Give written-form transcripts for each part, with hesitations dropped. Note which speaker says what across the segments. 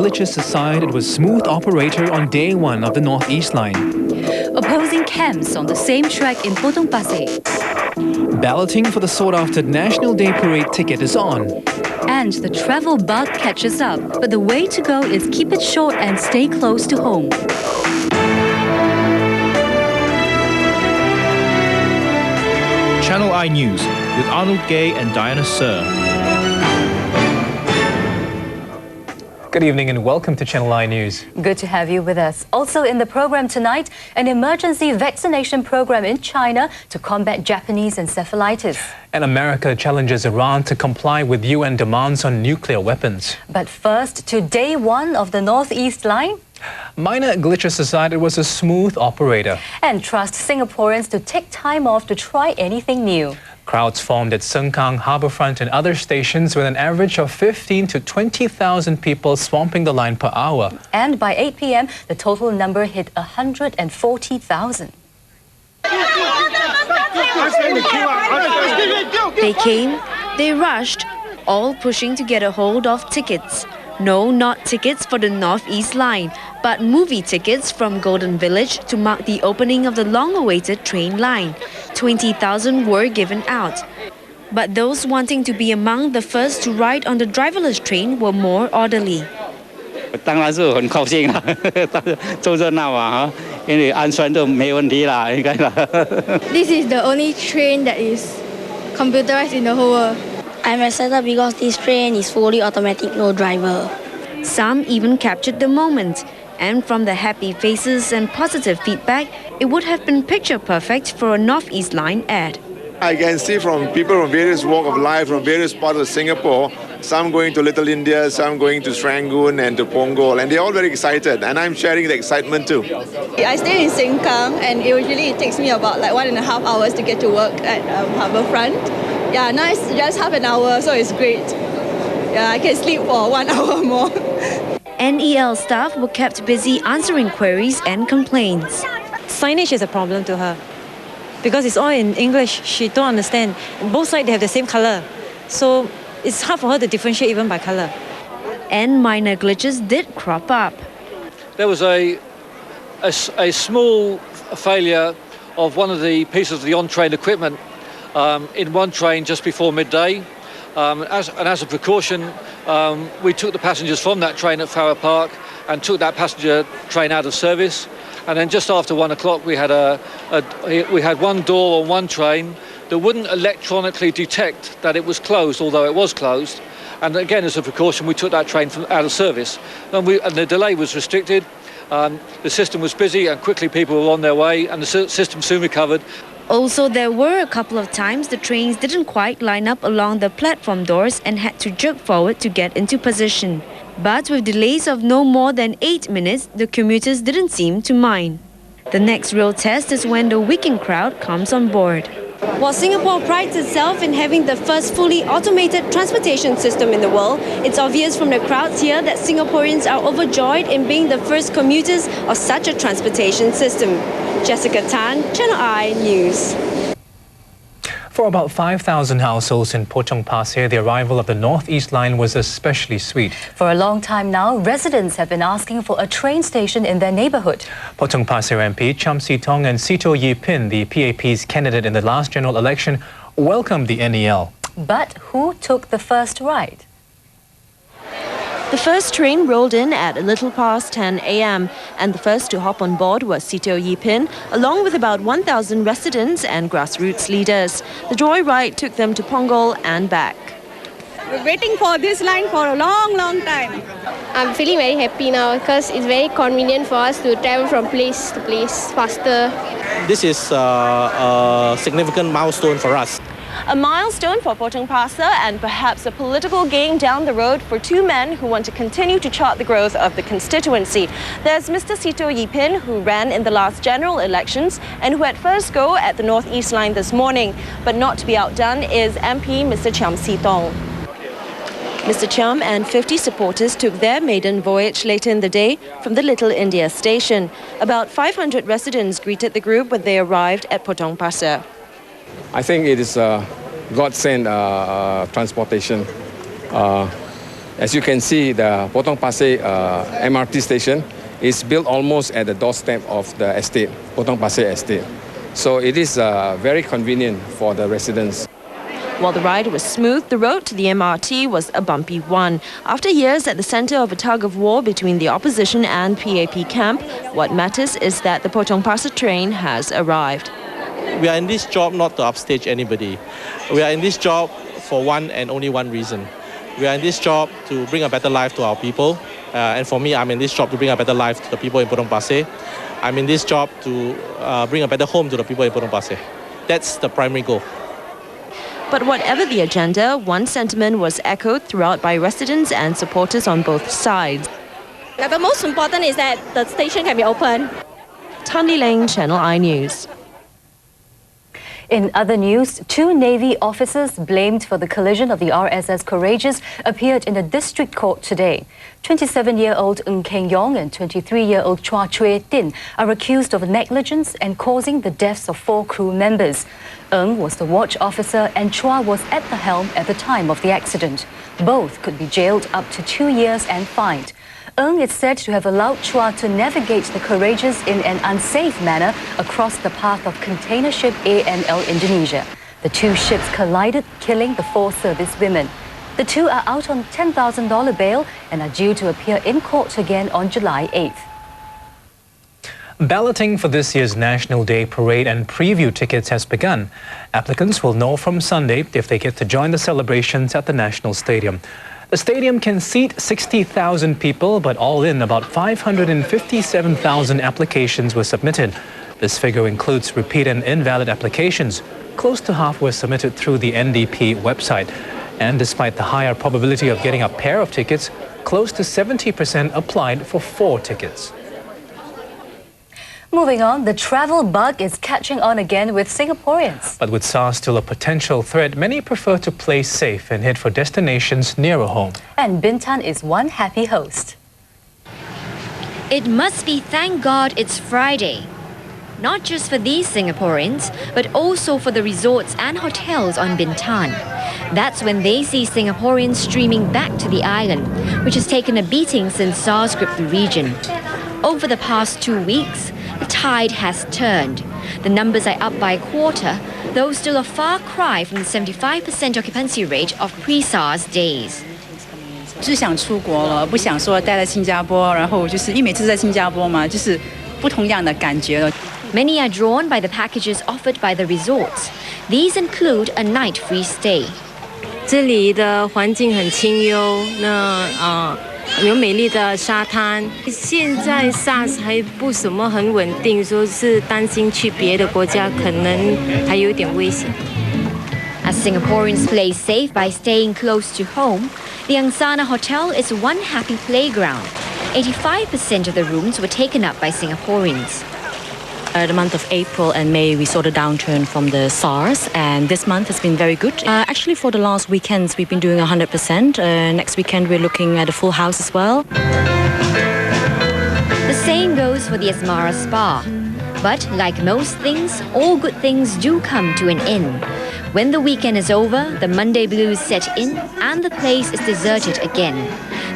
Speaker 1: glitches aside, it was smooth operator on day one of the Northeast Line.
Speaker 2: Opposing camps on the same track in Potong Pasir.
Speaker 1: Balloting for the sought-after National Day Parade ticket is on.
Speaker 2: And the travel bug catches up, but the way to go is keep it short and stay close to home.
Speaker 3: Channel I News with Arnold Gay and Diana Sir.
Speaker 1: Good evening and welcome to Channel I News.
Speaker 2: Good to have you with us. Also in the program tonight, an emergency vaccination program in China to combat Japanese encephalitis.
Speaker 1: And America challenges Iran to comply with UN demands on nuclear weapons.
Speaker 2: But first, to day one of the Northeast Line.
Speaker 1: Minor glitches aside, it was a smooth operator.
Speaker 2: And trust Singaporeans to take time off to try anything new.
Speaker 1: Crowds formed at Sengkang, Harbourfront and other stations with an average of 15 to 20,000 people swamping the line per hour.
Speaker 2: And by 8 p.m, the total number hit 140,000.
Speaker 4: They came, they rushed, all pushing to get a hold of tickets. No, not tickets for the Northeast Line, but movie tickets from Golden Village to mark the opening of the long-awaited train line. 20,000 were given out. But those wanting to be among the first to ride on the driverless train were more orderly.
Speaker 5: 当然是很高兴啦，凑热闹啊，因为安全都没问题啦，应该啦。
Speaker 6: This is the only train that is computerized in the whole world.
Speaker 7: I'm excited because this train is fully automatic, no driver.
Speaker 4: Some even captured the moment. And from the happy faces and positive feedback, it would have been picture perfect for a Northeast Line ad.
Speaker 8: I can see from people from various walks of life, from various parts of Singapore, some going to Little India, some going to Serangoon and to Punggol, and they're all very excited, and I'm sharing the excitement too.
Speaker 9: I stay in Sengkang, and usually it takes me about like 1.5 hours to get to work at Harbourfront. Yeah, now it's just half an hour, so it's great. Yeah, I can sleep for 1 hour more.
Speaker 4: NEL staff were kept busy answering queries and complaints.
Speaker 10: Signage is a problem to her because it's all in English. She don't understand. Both sides they have the same color, so it's hard for her to differentiate even by color.
Speaker 4: And minor glitches did crop up.
Speaker 11: There was a small failure of one of the pieces of the on-train equipment in one train just before midday. As a precaution, we took the passengers from that train at Farrer Park and took that passenger train out of service. And then just after 1 o'clock, we had one door on one train that wouldn't electronically detect that it was closed, although it was closed. And again, as a precaution, we took that train out of service. And the delay was restricted. The system was busy, and quickly people were on their way, and the system soon recovered.
Speaker 4: Also, there were a couple of times the trains didn't quite line up along the platform doors and had to jerk forward to get into position. But with delays of no more than 8 minutes, the commuters didn't seem to mind. The next real test is when the weekend crowd comes on board.
Speaker 12: While Singapore prides itself in having the first fully automated transportation system in the world, it's obvious from the crowds here that Singaporeans are overjoyed in being the first commuters of such a transportation system. Jessica Tan, Channel I News.
Speaker 1: For about 5,000 households in Potong Pasir, the arrival of the Northeast Line was especially sweet.
Speaker 2: For a long time now, residents have been asking for a train station in their neighbourhood.
Speaker 1: Potong Pasir MP Cham Si Tong and Sito Yi Pin, the PAP's candidate in the last general election, welcomed the NEL.
Speaker 2: But who took the first ride?
Speaker 13: The first train rolled in at a little past 10 a.m. and the first to hop on board was Sito Yi Pin, along with about 1,000 residents and grassroots leaders. The joy ride took them to Punggol and back.
Speaker 9: We're waiting for this line for a long time.
Speaker 7: I'm feeling very happy now because it's very convenient for us to travel from place to place faster.
Speaker 14: This is a significant milestone for us.
Speaker 13: A milestone for Potong Pasir and perhaps a political gain down the road for two men who want to continue to chart the growth of the constituency. There's Mr. Sito Yi Pin, who ran in the last general elections and who had first go at the Northeast Line this morning. But not to be outdone is MP Mr. Cham Si Tong. Mr. Cham and 50 supporters took their maiden voyage later in the day from the Little India station. About 500 residents greeted the group when they arrived at Potong Pasir.
Speaker 15: I think it is a godsend transportation. As you can see, the Potong Pasir MRT station is built almost at the doorstep of the estate, Potong Pasir estate. So it is very convenient for the residents.
Speaker 13: While the ride was smooth, the road to the MRT was a bumpy one. After years at the center of a tug-of-war between the opposition and PAP camp, what matters is that the Potong Pasir train has arrived.
Speaker 14: We are in this job not to upstage anybody. We are in this job for one and only one reason. We are in this job to bring a better life to our people. And for me, I'm in this job to bring a better life to the people in Potong Pasir. I'm in this job to bring a better home to the people in Potong Pasir. That's the primary goal.
Speaker 13: But whatever the agenda, one sentiment was echoed throughout by residents and supporters on both sides.
Speaker 12: The most important is that the station can be open.
Speaker 13: Tandy Ling, Channel I News.
Speaker 2: In other news, 2 Navy officers blamed for the collision of the RSS Courageous appeared in the district court today. 27-year-old Ng Keng Yong and 23-year-old Chua Chue Tin are accused of negligence and causing the deaths of 4 crew members. Ng was the watch officer and Chua was at the helm at the time of the accident. Both could be jailed up to 2 years and fined. Ng is said to have allowed Chua to navigate the Courageous in an unsafe manner across the path of container ship ANL Indonesia. The 2 ships collided, killing the 4 service women. The 2 are out on $10,000 bail and are due to appear in court again on July 8th.
Speaker 1: Balloting for this year's National Day Parade and preview tickets has begun. Applicants will know from Sunday if they get to join the celebrations at the National Stadium. The stadium can seat 60,000 people, but all in, about 557,000 applications were submitted. This figure includes repeat and invalid applications. Close to half were submitted through the NDP website. And despite the higher probability of getting a pair of tickets, close to 70% applied for 4 tickets.
Speaker 2: Moving on, the travel bug is catching on again with Singaporeans.
Speaker 1: But with SARS still a potential threat, many prefer to play safe and head for destinations nearer home.
Speaker 2: And Bintan is one happy host.
Speaker 16: It must be thank God it's Friday. Not just for these Singaporeans, but also for the resorts and hotels on Bintan. That's when they see Singaporeans streaming back to the island, which has taken a beating since SARS gripped the region. Over the past 2 weeks, the tide has turned. The numbers are up by a quarter, though still a far cry from the 75% occupancy rate of pre-SARS days.
Speaker 17: 就是想出国了，不想说待在新加坡，然后就是因为每次在新加坡嘛，就是不同样的感觉了。
Speaker 16: Many are drawn by the packages offered by the resorts. These include a night free stay.
Speaker 18: 这里的环境很清幽，有美丽的沙滩。现在 SARS 还不什么很稳定，说是担心去别的国家可能还有点危险。
Speaker 16: As Singaporeans play safe by staying close to home, the Angsana Hotel is one happy playground. 85% of the rooms were taken up by Singaporeans.
Speaker 19: The month of April and May, we saw the downturn from the SARS, and this month has been very good. Actually, for the last weekends, we've been doing 100%. Next weekend, we're looking at a full house as well.
Speaker 16: The same goes for the Asmara Spa. But like most things, all good things do come to an end. When the weekend is over, the Monday blues set in and the place is deserted again.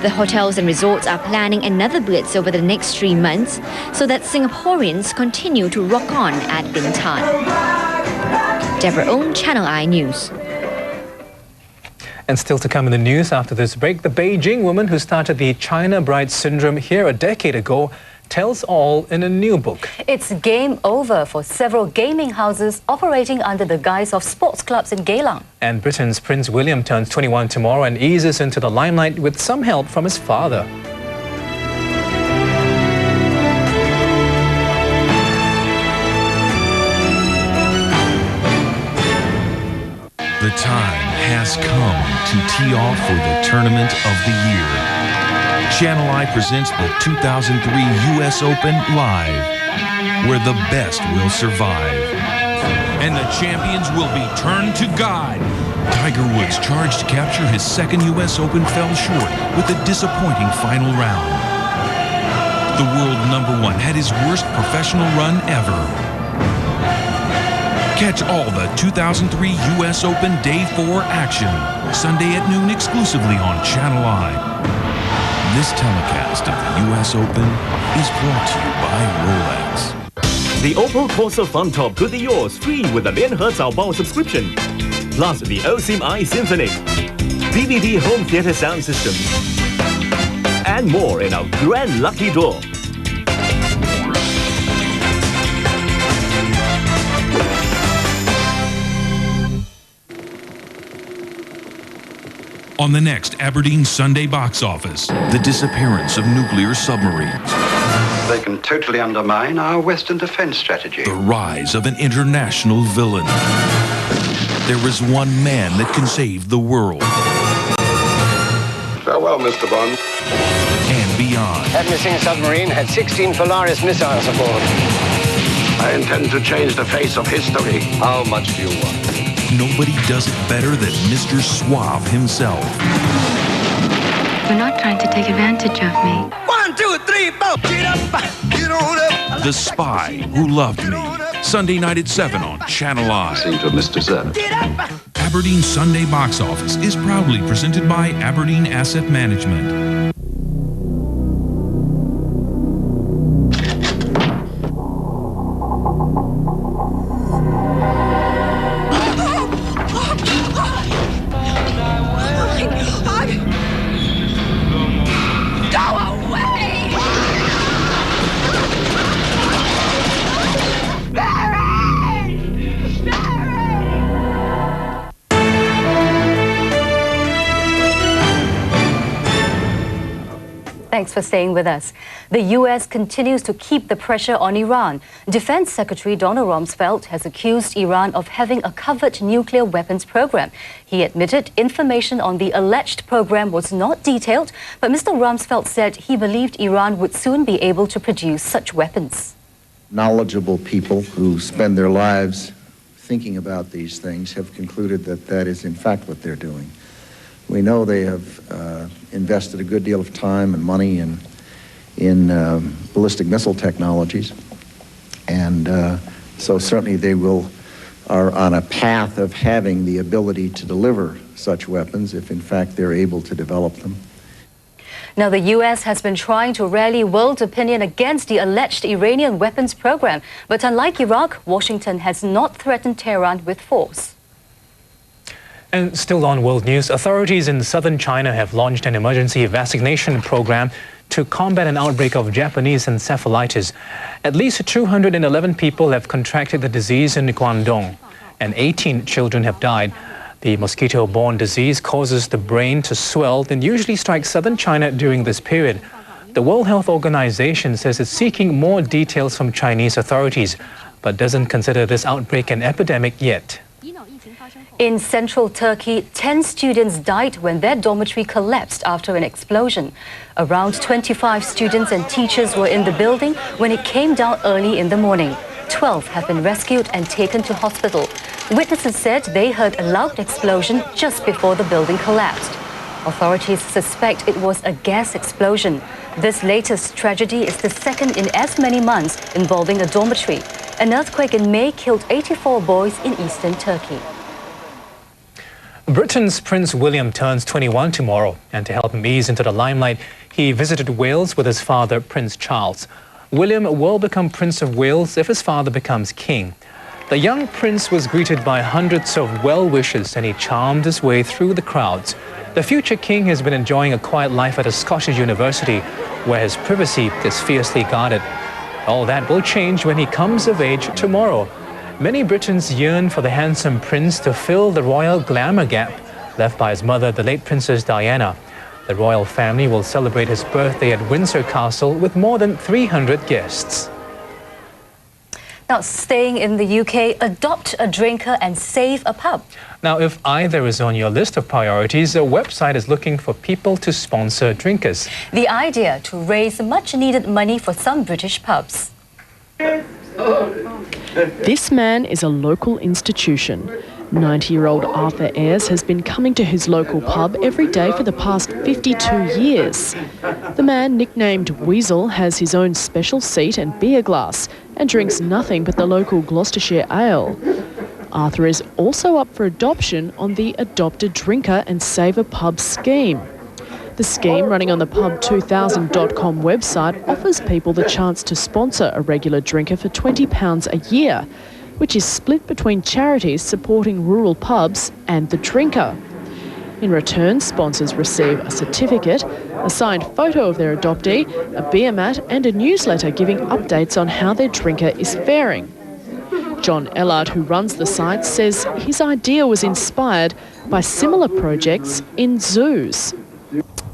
Speaker 16: The hotels and resorts are planning another blitz over the next 3 months so that Singaporeans continue to rock on at Bintan. Deborah Ong, Channel I News.
Speaker 1: And still to come in the news after this break, the Beijing woman who started the China Bride Syndrome here a decade ago tells all in a new book.
Speaker 2: It's game over for several gaming houses operating under the guise of sports clubs in Geylang.
Speaker 1: And Britain's Prince William turns 21 tomorrow and eases into the limelight with some help from his father.
Speaker 20: The time has come to tee off for the tournament of the year. Channel I presents the 2003 U.S. Open live, where the best will survive. And the champions will be turned to God. Tiger Woods, charged to capture his second U.S. Open, fell short with a disappointing final round. The world #1 had his worst professional run ever. Catch all the 2003 U.S. Open Day 4 action, Sunday at noon exclusively on Channel I. This telecast of the U.S. Open is brought to you by Rolex.
Speaker 21: The Oppo Corsa Fun Top could be yours free with a 联合早报 subscription. Plus the OSIM i Symphony, DVD home theater sound system, and more in our grand lucky draw.
Speaker 20: On the next Aberdeen Sunday box office, the disappearance of nuclear submarines.
Speaker 22: They can totally undermine our Western defense strategy.
Speaker 20: The rise of an international villain. There is one man that can save the world.
Speaker 22: Farewell, Mr. Bond.
Speaker 20: And beyond.
Speaker 23: That missing submarine had 16 Polaris missiles aboard.
Speaker 22: I intend to change the face of history.
Speaker 23: How much do you want?
Speaker 20: Nobody does it better than Mr. Suave himself.
Speaker 24: You're not trying to take advantage of me.
Speaker 23: 1, 2, 3, 4. Get up. Get on up.
Speaker 20: The Spy Who Loved Me. Sunday night at 7 on Channel I.
Speaker 22: Seem to have missed dessert.
Speaker 20: Aberdeen Sunday box office is proudly presented by Aberdeen Asset Management.
Speaker 2: Thanks for staying with us. The U.S. continues to keep the pressure on Iran. Defense Secretary Donald Rumsfeld has accused Iran of having a covert nuclear weapons program. He admitted information on the alleged program was not detailed, but Mr. Rumsfeld said he believed Iran would soon be able to produce such weapons.
Speaker 25: Knowledgeable people who spend their lives thinking about these things have concluded that that is in fact what they're doing. We know they have invested a good deal of time and money in ballistic missile technologies, and so certainly they are on a path of having the ability to deliver such weapons if in fact they're able to develop them.
Speaker 2: Now, the U.S. has been trying to rally world opinion against the alleged Iranian weapons program, but unlike Iraq, Washington has not threatened Tehran with force.
Speaker 1: And still on world news, authorities in southern China have launched an emergency vaccination program to combat an outbreak of Japanese encephalitis. At least 211 people have contracted the disease in Guangdong, and 18 children have died. The mosquito-borne disease causes the brain to swell and usually strikes southern China during this period. The World Health Organization says it's seeking more details from Chinese authorities, but doesn't consider this outbreak an epidemic yet.
Speaker 2: In central Turkey, 10 students died when their dormitory collapsed after an explosion. Around 25 students and teachers were in the building when it came down early in the morning. 12 have been rescued and taken to hospital. Witnesses said they heard a loud explosion just before the building collapsed. Authorities suspect it was a gas explosion. This latest tragedy is the second in as many months involving a dormitory. An earthquake in May killed 84 boys in eastern Turkey.
Speaker 1: Britain's Prince William turns 21 tomorrow, and to help him ease into the limelight, he visited Wales with his father, Prince Charles. William will become Prince of Wales if his father becomes king. The young prince was greeted by hundreds of well-wishers, and he charmed his way through the crowds. The future king has been enjoying a quiet life at a Scottish university, where his privacy is fiercely guarded. All that will change when he comes of age tomorrow. Many Britons yearn for the handsome prince to fill the royal glamour gap left by his mother, the late Princess Diana. The royal family will celebrate his birthday at Windsor Castle with more than 300 guests.
Speaker 2: Now, staying in the UK, adopt a drinker and save a pub.
Speaker 1: Now, if either is on your list of priorities, a website is looking for people to sponsor drinkers.
Speaker 2: The idea to raise much-needed money for some British pubs.
Speaker 26: This man is a local institution. 90-year-old Arthur Ayres has been coming to his local pub every day for the past 52 years. The man, nicknamed Weasel, has his own special seat and beer glass and drinks nothing but the local Gloucestershire ale. Arthur is also up for adoption on the Adopt a Drinker and Save a Pub scheme. The scheme, running on the pub2000.com website, offers people the chance to sponsor a regular drinker for £20 a year, which is split between charities supporting rural pubs and the drinker. In return, sponsors receive a certificate, a signed photo of their adoptee, a beer mat and a newsletter giving updates on how their drinker is faring. John Ellard, who runs the site, says his idea was inspired by similar projects in zoos.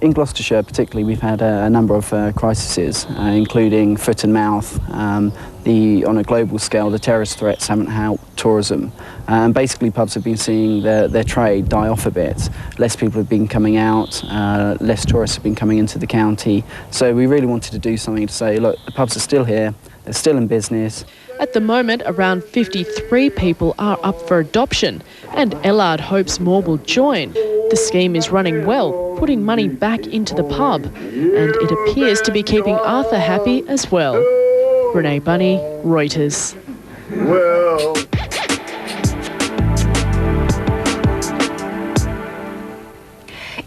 Speaker 3: In Gloucestershire particularly, we've had a number of crises, including foot and mouth. On a global scale, the terrorist threats haven't helped tourism. Basically, pubs have been seeing their trade die off a bit. Less people have been coming out, less tourists have been coming into the county. So we really wanted to do something to say, look, the pubs are still here, they're still in business.
Speaker 26: At the moment, around 53 people are up for adoption, and Ellard hopes more will join. The scheme is running well, putting money back into the pub, and it appears to be keeping Arthur happy as well. Renee Bunny, Reuters.
Speaker 23: Well.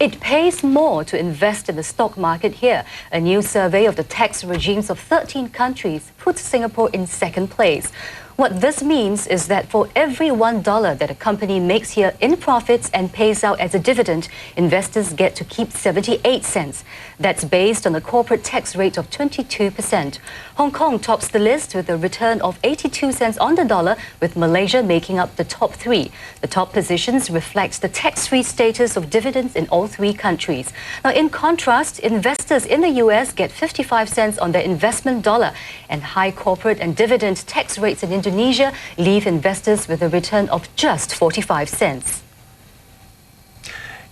Speaker 2: It pays more to invest in the stock market here. A new survey of the tax regimes of 13 countries puts Singapore in second place. What this means is that for every $1 that a company makes here in profits and pays out as a dividend, investors get to keep 78 cents. That's based on a corporate tax rate of 22%. Hong Kong tops the list with a return of 82 cents on the dollar, with Malaysia making up the top three. The top positions reflect the tax-free status of dividends in all three countries. Now, in contrast, investors in the US get 55 cents on their investment dollar, and high corporate and dividend tax rates in Indonesia leave investors with a return of just 45 cents.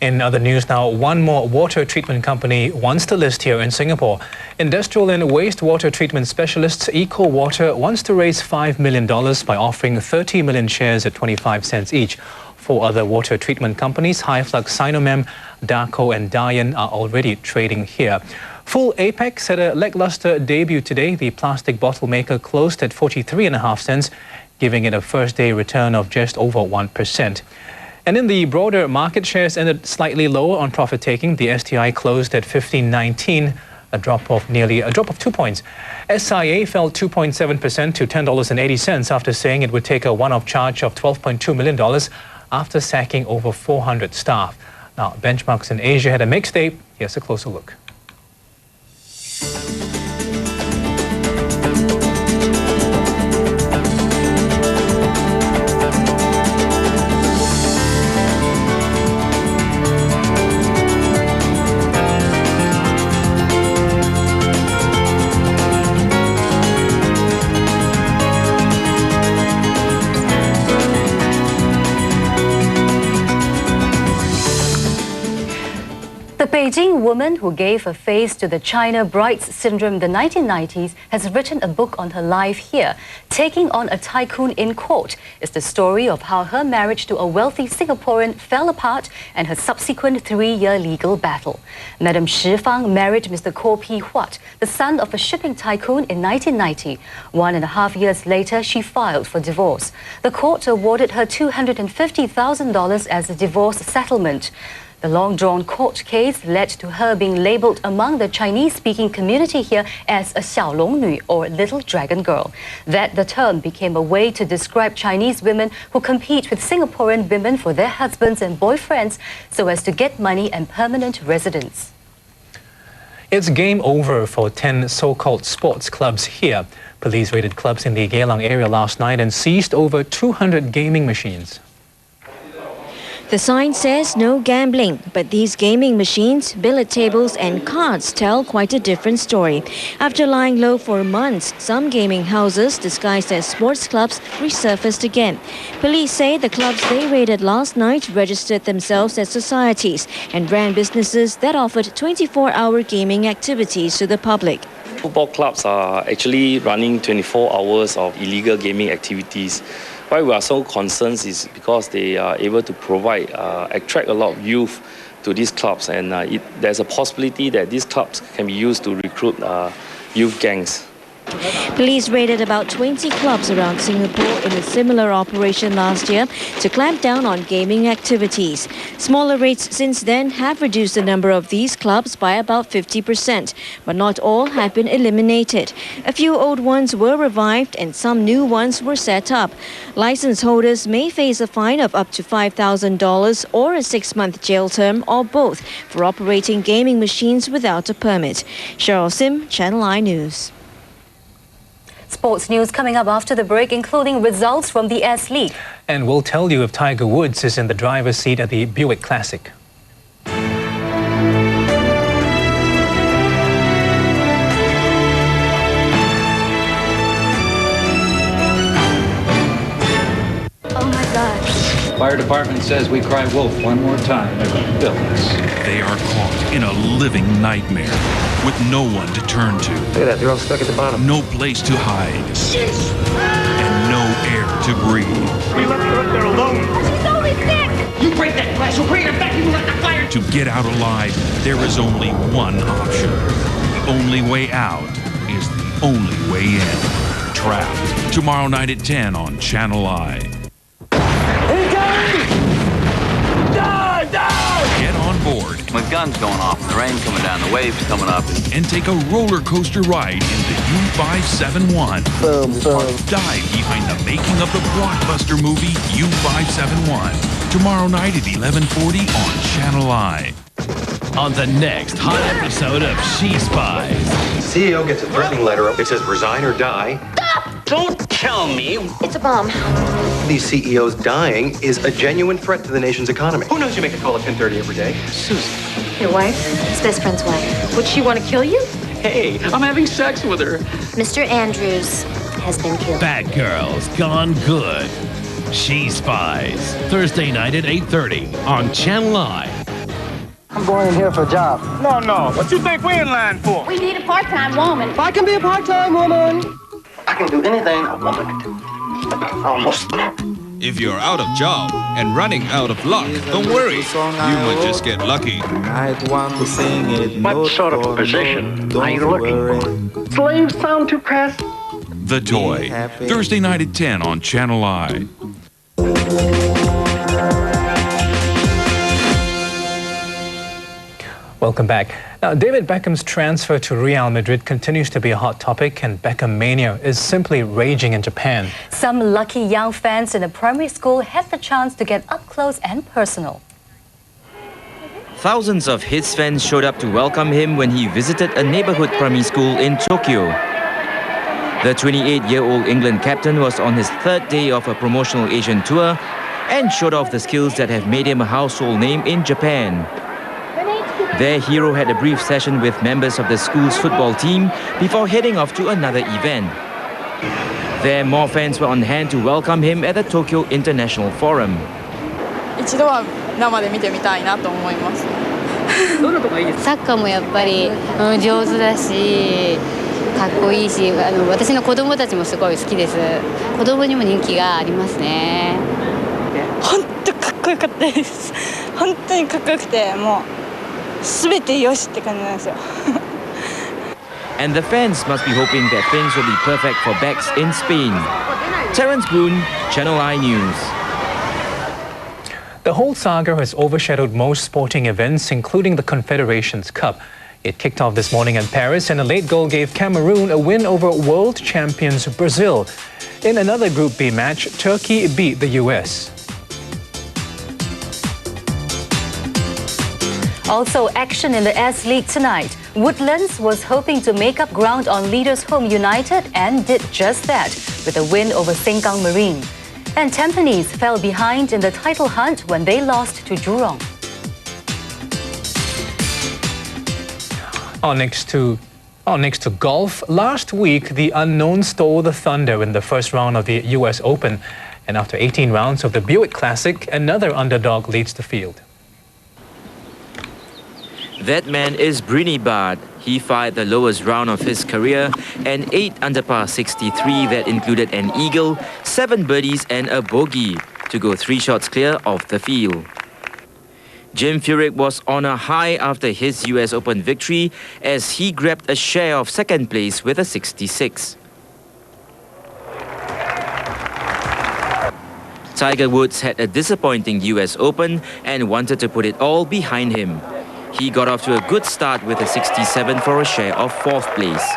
Speaker 1: In other news now, one more water treatment company wants to list here in Singapore. Industrial and wastewater treatment specialists EcoWater wants to raise $5 million by offering 30 million shares at 25 cents each. Four other water treatment companies, Hyflux, Sinomem, Darko and Dian, are already trading here. Full Apex had a lackluster debut today. The plastic bottle maker closed at 43.5 cents, giving it a first-day return of just over 1%. And in the broader market, shares ended slightly lower on profit-taking. The STI closed at 15.19, a drop of 2 points. SIA fell 2.7% to $10.80 after saying it would take a one-off charge of $12.2 million after sacking over 400 staff. Now, benchmarks in Asia had a mixed day. Here's a closer look.
Speaker 2: The Beijing woman who gave her face to the China Brides syndrome in the 1990s has written a book on her life here. Taking on a tycoon in court is the story of how her marriage to a wealthy Singaporean fell apart and her subsequent 3-year legal battle. Madam Shi Fang married Mr. Koh Pee Huat, the son of a shipping tycoon, in 1990. 1.5 years later, she filed for divorce. The court awarded her $250,000 as a divorce settlement. The long-drawn court case led to her being labelled among the Chinese-speaking community here as a 小龙女, or little dragon girl. That the term became a way to describe Chinese women who compete with Singaporean women for their husbands and boyfriends so as to get money and permanent residence.
Speaker 1: It's game over for 10 so-called sports clubs here. Police raided clubs in the Geylang area last night and seized over 200 gaming machines.
Speaker 16: The sign says no gambling, but these gaming machines, billiard tables and cards tell quite a different story. After lying low for months, some gaming houses disguised as sports clubs resurfaced again. Police say the clubs they raided last night registered themselves as societies and ran businesses that offered 24-hour gaming activities to the public.
Speaker 5: Football clubs are actually running 24 hours of illegal gaming activities. Why we are so concerned is because they are able to provide, attract a lot of youth to these clubs, and there's a possibility that these clubs can be used to recruit youth gangs.
Speaker 4: Police raided about 20 clubs around Singapore in a similar operation last year to clamp down on gaming activities. Smaller raids since then have reduced the number of these clubs by about 50%, but not all have been eliminated. A few old ones were revived and some new ones were set up. License holders may face a fine of up to $5,000 or a 6-month jail term or both for operating gaming machines without a permit. Cheryl Sim, Channel I News.
Speaker 2: Sports news coming up after the break, including results from the S League.
Speaker 1: And we'll tell you if Tiger Woods is in the driver's seat at the Buick Classic.
Speaker 2: Oh my gosh.
Speaker 6: Fire department says we cry wolf one more time. They're going to bill us.
Speaker 20: They are caught in a living nightmare with no one to turn to.
Speaker 6: Look at that, they're all stuck at the bottom.
Speaker 20: No place to hide. And no air to breathe.
Speaker 23: We left her up there alone.
Speaker 8: She's only sick! You break that glass, we'll bring her back, you let the fire...
Speaker 20: To get out alive, there is only one option. The only way out is the only way in. Trapped. Tomorrow night at 10 on Channel I. Get on board.
Speaker 9: My gun's going off, the rain coming down, the waves coming up.
Speaker 20: And take a roller coaster ride in the U-571. Dive behind the making of the blockbuster movie U-571. Tomorrow night at 11:40 on Channel I.
Speaker 10: On the next hot episode of She Spies.
Speaker 11: CEO gets a threatening letter. It says resign or die.
Speaker 8: Don't tell me! It's a bomb.
Speaker 11: These CEOs dying is a genuine threat to the nation's economy. Who knows you make a call at 10:30 every day?
Speaker 8: Susan. Your wife? His best friend's wife. Would she want to kill you?
Speaker 10: Hey, I'm having sex with her.
Speaker 8: Mr. Andrews has been killed.
Speaker 10: Bad Girls Gone Good. She Spies. Thursday night at 8:30 on Channel I.
Speaker 27: I'm going in here for a job.
Speaker 23: No. What you think we're in line for?
Speaker 8: We need a part-time woman.
Speaker 27: I can be a part-time woman. I can do anything a woman can do. Almost.
Speaker 28: If you're out of job and running out of luck, don't worry. You might just get lucky.
Speaker 23: What sort of position are you looking for? Slaves sound too crass.
Speaker 20: The Toy. Thursday night at 10 on Channel I.
Speaker 1: Welcome back. Now, David Beckham's transfer to Real Madrid continues to be a hot topic, and Beckham mania is simply raging in Japan.
Speaker 2: Some lucky young fans in a primary school had the chance to get up close and personal.
Speaker 29: Thousands of his fans showed up to welcome him when he visited a neighborhood primary school in Tokyo. The 28-year-old England captain was on his third day of a promotional Asian tour and showed off the skills that have made him a household name in Japan. Their hero had a brief session with members of the school's football team before heading off to another event. There, more fans were on hand to welcome him at the Tokyo International Forum.
Speaker 30: 一度は生で見てみたいなと思います。
Speaker 31: どんなとこがいいですか？サッカーもやっぱり、上手だし、かっこいいし、私の子供たちもすごい好きです。子供にも人気がありますね。
Speaker 32: 本当かっこよかったです。本当にかっこよくて、もう。And
Speaker 29: the fans must be hoping that things will be perfect for Becks in Spain. Terence Boone, Channel I News.
Speaker 1: The whole saga has overshadowed most sporting events, including the Confederations Cup. It kicked off this morning in Paris, and a late goal gave Cameroon a win over world champions Brazil. In another Group B match, Turkey beat the US.
Speaker 2: Also, action in the S League tonight. Woodlands was hoping to make up ground on leaders Home United and did just that with a win over Sengkang Marine. And Tampines fell behind in the title hunt when they lost to Jurong.
Speaker 1: Next to golf, last week the unknown stole the thunder in the first round of the US Open. And after 18 rounds of the Buick Classic, another underdog leads the field.
Speaker 29: That man is Brini Bard. He fired the lowest round of his career, an 8 under par 63 that included an eagle, 7 birdies and a bogey to go 3 shots clear of the field. Jim Furyk was on a high after his US Open victory as he grabbed a share of second place with a 66. Tiger Woods had a disappointing US Open and wanted to put it all behind him. He got off to a good start with a 67 for a share of 4th place.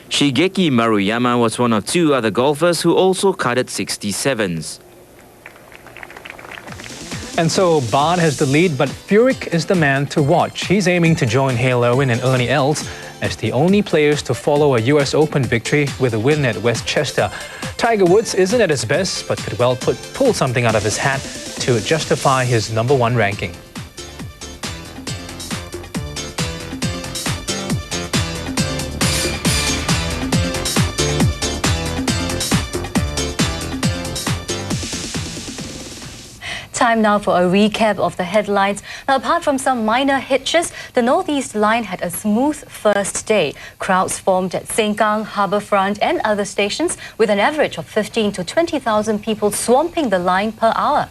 Speaker 29: Shigeki Maruyama was one of 2 other golfers who also carded 67s.
Speaker 1: And so Bard has the lead, but Furyk is the man to watch. He's aiming to join Hale Irwin and Ernie Els as the only players to follow a US Open victory with a win at Westchester. Tiger Woods isn't at his best, but could well pull something out of his hat to justify his #1 ranking.
Speaker 2: Time now for a recap of the headlines. Now, apart from some minor hitches, the Northeast Line had a smooth first day. Crowds formed at Sengkang, Harbourfront and other stations with an average of 15 to 20,000 people swamping the line per hour.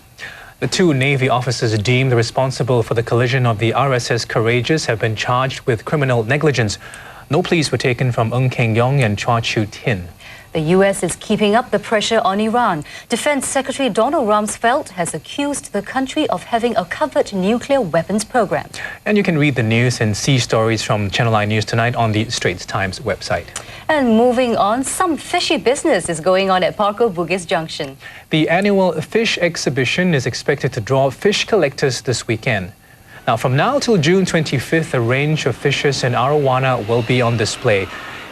Speaker 1: The 2 Navy officers deemed responsible for the collision of the RSS Courageous have been charged with criminal negligence. No pleas were taken from Ng Keng Yong and Chua Chu Tin.
Speaker 2: The US is keeping up the pressure on Iran. Defense Secretary Donald Rumsfeld has accused the country of having a covert nuclear weapons program.
Speaker 1: And you can read the news and see stories from Channel 9 News tonight on the Straits Times website.
Speaker 2: And moving on, some fishy business is going on at Parco Bugis Junction.
Speaker 1: The annual fish exhibition is expected to draw fish collectors this weekend. Now, from now till June 25th, a range of fishes in arowana will be on display.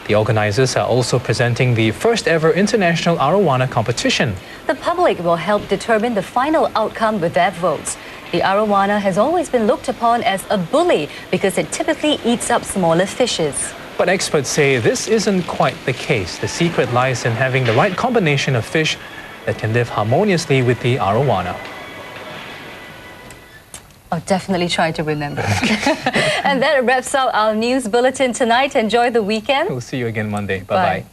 Speaker 1: The organizers are also presenting the first ever international arowana competition.
Speaker 2: The public will help determine the final outcome with their votes. The arowana has always been looked upon as a bully because it typically eats up smaller fishes.
Speaker 1: But experts say this isn't quite the case. The secret lies in having the right combination of fish that can live harmoniously with the arowana.
Speaker 2: I'll definitely try to remember. And that wraps up our news bulletin tonight. Enjoy the weekend.
Speaker 1: We'll see you again Monday. Bye-bye.